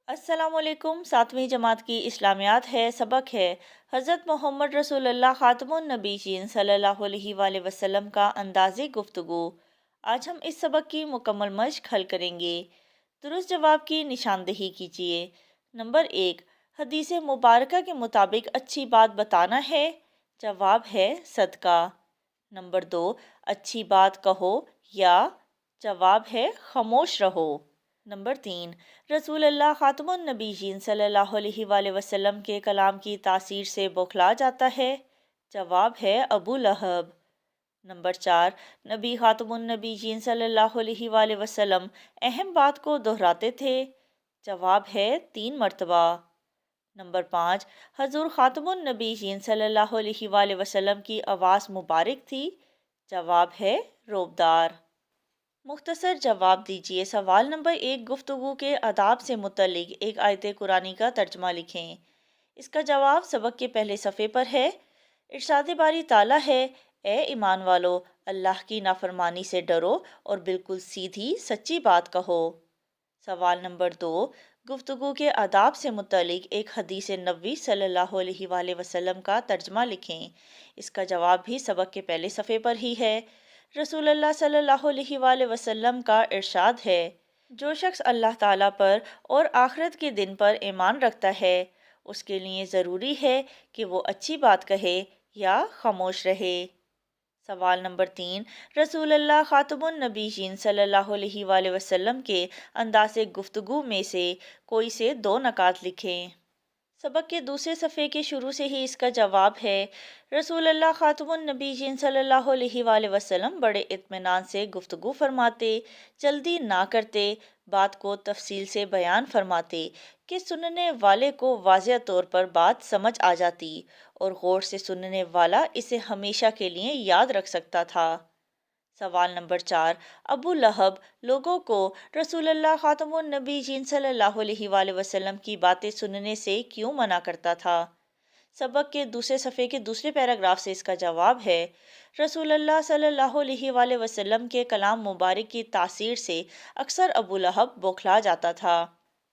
السلام علیکم۔ ساتویں جماعت کی اسلامیات ہے، سبق ہے حضرت محمد رسول اللہ خاتم النبیین صلی اللہ علیہ وآلہ وسلم کا انداز گفتگو۔ آج ہم اس سبق کی مکمل مشق حل کریں گے۔ درست جواب کی نشاندہی کیجیے۔ نمبر 1، حدیث مبارکہ کے مطابق اچھی بات بتانا ہے۔ جواب ہے صدقہ۔ نمبر 2، اچھی بات کہو یا جواب ہے خاموش رہو۔ نمبر 3، رسول اللہ خاتم النبیین صلی اللہ علیہ وآلہ وسلم کے کلام کی تاثیر سے بوکھلا جاتا ہے۔ جواب ہے ابو لہب۔ نمبر 4، نبی خاتم النبیین صلی اللہ علیہ وآلہ وسلم اہم بات کو دہراتے تھے۔ جواب ہے 3 مرتبہ۔ نمبر 5، حضور خاتم النبیین صلی اللہ علیہ وآلہ وسلم کی آواز مبارک تھی۔ جواب ہے روبدار۔ مختصر جواب دیجیے۔ سوال نمبر 1، گفتگو کے آداب سے متعلق ایک آیت قرآنی کا ترجمہ لکھیں۔ اس کا جواب سبق کے پہلے صفحے پر ہے۔ ارشاد باری تعالیٰ ہے، اے ایمان والو، اللہ کی نافرمانی سے ڈرو اور بالکل سیدھی سچی بات کہو۔ سوال نمبر 2، گفتگو کے آداب سے متعلق ایک حدیث نبوی صلی اللہ علیہ وآلہ وسلم کا ترجمہ لکھیں۔ اس کا جواب بھی سبق کے پہلے صفحے پر ہی ہے۔ رسول اللہ صلی اللہ علیہ وآلہ وسلم کا ارشاد ہے، جو شخص اللہ تعالیٰ پر اور آخرت کے دن پر ایمان رکھتا ہے، اس کے لیے ضروری ہے کہ وہ اچھی بات کہے یا خاموش رہے۔ سوال نمبر 3، رسول اللہ خاتم النبیین صلی اللہ علیہ وآلہ وسلم کے انداز گفتگو میں سے کوئی سے 2 نکات لکھیں۔ سبق کے دوسرے صفحے کے شروع سے ہی اس کا جواب ہے، رسول اللہ خاتم النبیین صلی اللہ علیہ وآلہ وسلم بڑے اطمینان سے گفتگو فرماتے، جلدی نہ کرتے، بات کو تفصیل سے بیان فرماتے کہ سننے والے کو واضح طور پر بات سمجھ آ جاتی اور غور سے سننے والا اسے ہمیشہ کے لیے یاد رکھ سکتا تھا۔ سوال نمبر 4، ابو لہب لوگوں کو رسول اللہ خاتم النبیین صلی اللہ علیہ وآلہ وسلم کی باتیں سننے سے کیوں منع کرتا تھا؟ سبق کے دوسرے صفحے کے دوسرے پیراگراف سے اس کا جواب ہے، رسول اللہ صلی اللہ علیہ وآلہ وسلم کے کلام مبارک کی تاثیر سے اکثر ابو لہب بوکھلا جاتا تھا،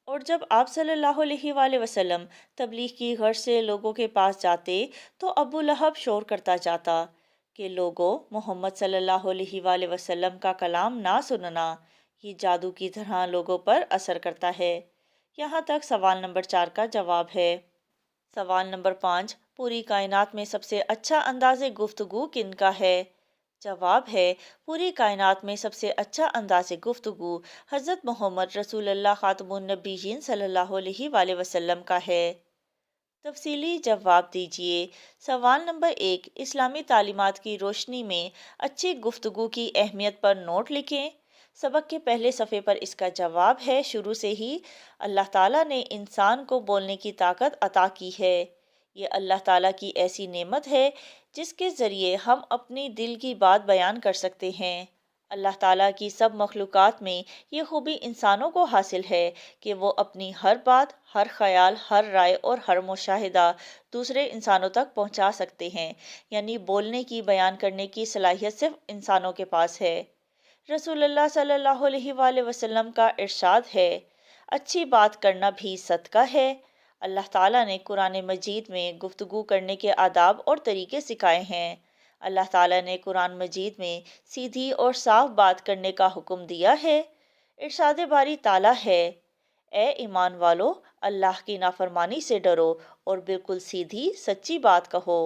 اور جب آپ صلی اللہ علیہ وآلہ وسلم تبلیغ کی غرض سے لوگوں کے پاس جاتے تو ابو لہب شور کرتا جاتا کہ لوگوں، محمد صلی اللہ علیہ وآلہ وسلم کا کلام نہ سننا، یہ جادو کی طرح لوگوں پر اثر کرتا ہے۔ یہاں تک سوال نمبر 4 کا جواب ہے۔ سوال نمبر 5، پوری کائنات میں سب سے اچھا انداز گفتگو کن کا ہے؟ جواب ہے، پوری کائنات میں سب سے اچھا انداز گفتگو حضرت محمد رسول اللہ خاتم النبیین صلی اللہ علیہ وآلہ وسلم کا ہے۔ تفصیلی جواب دیجیے۔ سوال نمبر 1، اسلامی تعلیمات کی روشنی میں اچھی گفتگو کی اہمیت پر نوٹ لکھیں۔ سبق کے پہلے صفحے پر اس کا جواب ہے، شروع سے ہی اللہ تعالیٰ نے انسان کو بولنے کی طاقت عطا کی ہے۔ یہ اللہ تعالیٰ کی ایسی نعمت ہے جس کے ذریعے ہم اپنی دل کی بات بیان کر سکتے ہیں۔ اللہ تعالیٰ کی سب مخلوقات میں یہ خوبی انسانوں کو حاصل ہے کہ وہ اپنی ہر بات، ہر خیال، ہر رائے اور ہر مشاہدہ دوسرے انسانوں تک پہنچا سکتے ہیں، یعنی بولنے کی، بیان کرنے کی صلاحیت صرف انسانوں کے پاس ہے۔ رسول اللہ صلی اللہ علیہ وآلہ وسلم کا ارشاد ہے، اچھی بات کرنا بھی صدقہ ہے۔ اللہ تعالیٰ نے قرآن مجید میں گفتگو کرنے کے آداب اور طریقے سکھائے ہیں۔ اللہ تعالیٰ نے قرآن مجید میں سیدھی اور صاف بات کرنے کا حکم دیا ہے۔ ارشاد باری تعالیٰ ہے، اے ایمان والو، اللہ کی نافرمانی سے ڈرو اور بالکل سیدھی سچی بات کہو۔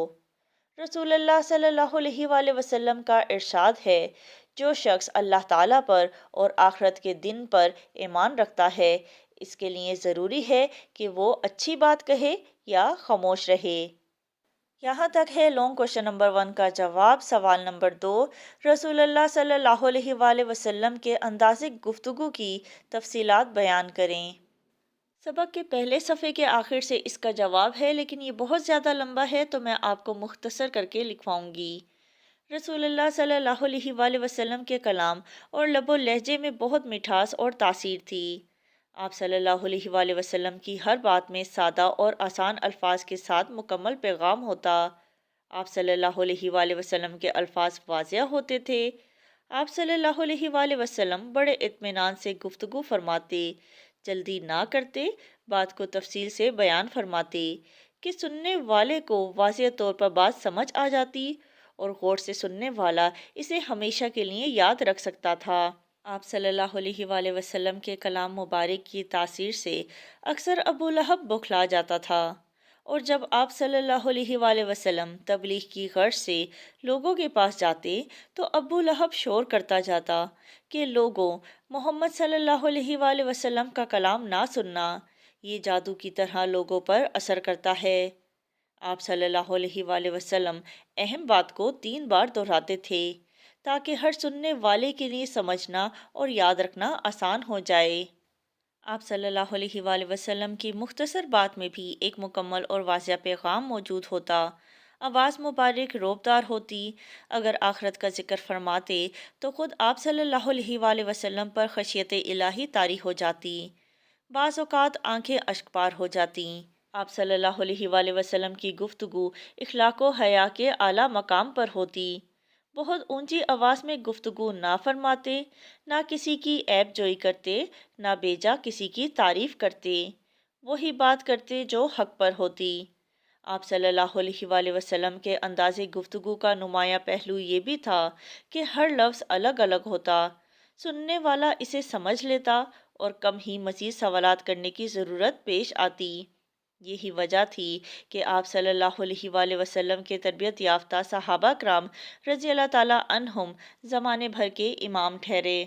رسول اللہ صلی اللہ علیہ وآلہ وسلم کا ارشاد ہے، جو شخص اللہ تعالیٰ پر اور آخرت کے دن پر ایمان رکھتا ہے، اس کے لیے ضروری ہے کہ وہ اچھی بات کہے یا خاموش رہے۔ یہاں تک ہے لانگ کوشچن نمبر 1 کا جواب۔ سوال نمبر 2، رسول اللہ صلی اللہ علیہ وآلہ وسلم کے انداز گفتگو کی تفصیلات بیان کریں۔ سبق کے پہلے صفحے کے آخر سے اس کا جواب ہے، لیکن یہ بہت زیادہ لمبا ہے تو میں آپ کو مختصر کر کے لکھواؤں گی۔ رسول اللہ صلی اللہ علیہ وآلہ وسلم کے کلام اور لب و لہجے میں بہت مٹھاس اور تاثیر تھی۔ آپ صلی اللہ علیہ وآلہ وسلم کی ہر بات میں سادہ اور آسان الفاظ کے ساتھ مکمل پیغام ہوتا۔ آپ صلی اللہ علیہ وآلہ وسلم کے الفاظ واضح ہوتے تھے۔ آپ صلی اللہ علیہ وآلہ وسلم بڑے اطمینان سے گفتگو فرماتے، جلدی نہ کرتے، بات کو تفصیل سے بیان فرماتے کہ سننے والے کو واضح طور پر بات سمجھ آ جاتی اور غور سے سننے والا اسے ہمیشہ کے لیے یاد رکھ سکتا تھا۔ آپ صلی اللہ علیہ وآلہ وسلم کے کلام مبارک کی تاثیر سے اکثر ابو لہب بوکھلا جاتا تھا، اور جب آپ صلی اللہ علیہ وآلہ وسلم تبلیغ کی غرض سے لوگوں کے پاس جاتے تو ابو لہب شور کرتا جاتا کہ لوگوں، محمد صلی اللہ علیہ وآلہ وسلم کا کلام نہ سننا، یہ جادو کی طرح لوگوں پر اثر کرتا ہے۔ آپ صلی اللہ علیہ وآلہ وسلم اہم بات کو 3 بار دہراتے تھے تاکہ ہر سننے والے کے لیے سمجھنا اور یاد رکھنا آسان ہو جائے۔ آپ صلی اللہ علیہ وآلہ وسلم کی مختصر بات میں بھی ایک مکمل اور واضح پیغام موجود ہوتا۔ آواز مبارک روبدار ہوتی۔ اگر آخرت کا ذکر فرماتے تو خود آپ صلی اللہ علیہ وآلہ وسلم پر خشیت الہی طاری ہو جاتی۔ بعض اوقات آنکھیں اشک بار ہو جاتیں۔ آپ صلی اللہ علیہ وآلہ وسلم کی گفتگو اخلاق و حیا کے اعلیٰ مقام پر ہوتی۔ بہت اونچی آواز میں گفتگو نہ فرماتے، نہ کسی کی عیب جوئی کرتے، نہ بیجا کسی کی تعریف کرتے، وہی بات کرتے جو حق پر ہوتی۔ آپ صلی اللہ علیہ وآلہ وسلم کے انداز گفتگو کا نمایاں پہلو یہ بھی تھا کہ ہر لفظ الگ الگ ہوتا، سننے والا اسے سمجھ لیتا اور کم ہی مزید سوالات کرنے کی ضرورت پیش آتی۔ یہی وجہ تھی کہ آپ صلی اللہ علیہ وآلہ وسلم کے تربیت یافتہ صحابہ کرام رضی اللہ تعالیٰ عنہم زمانے بھر کے امام ٹھہرے۔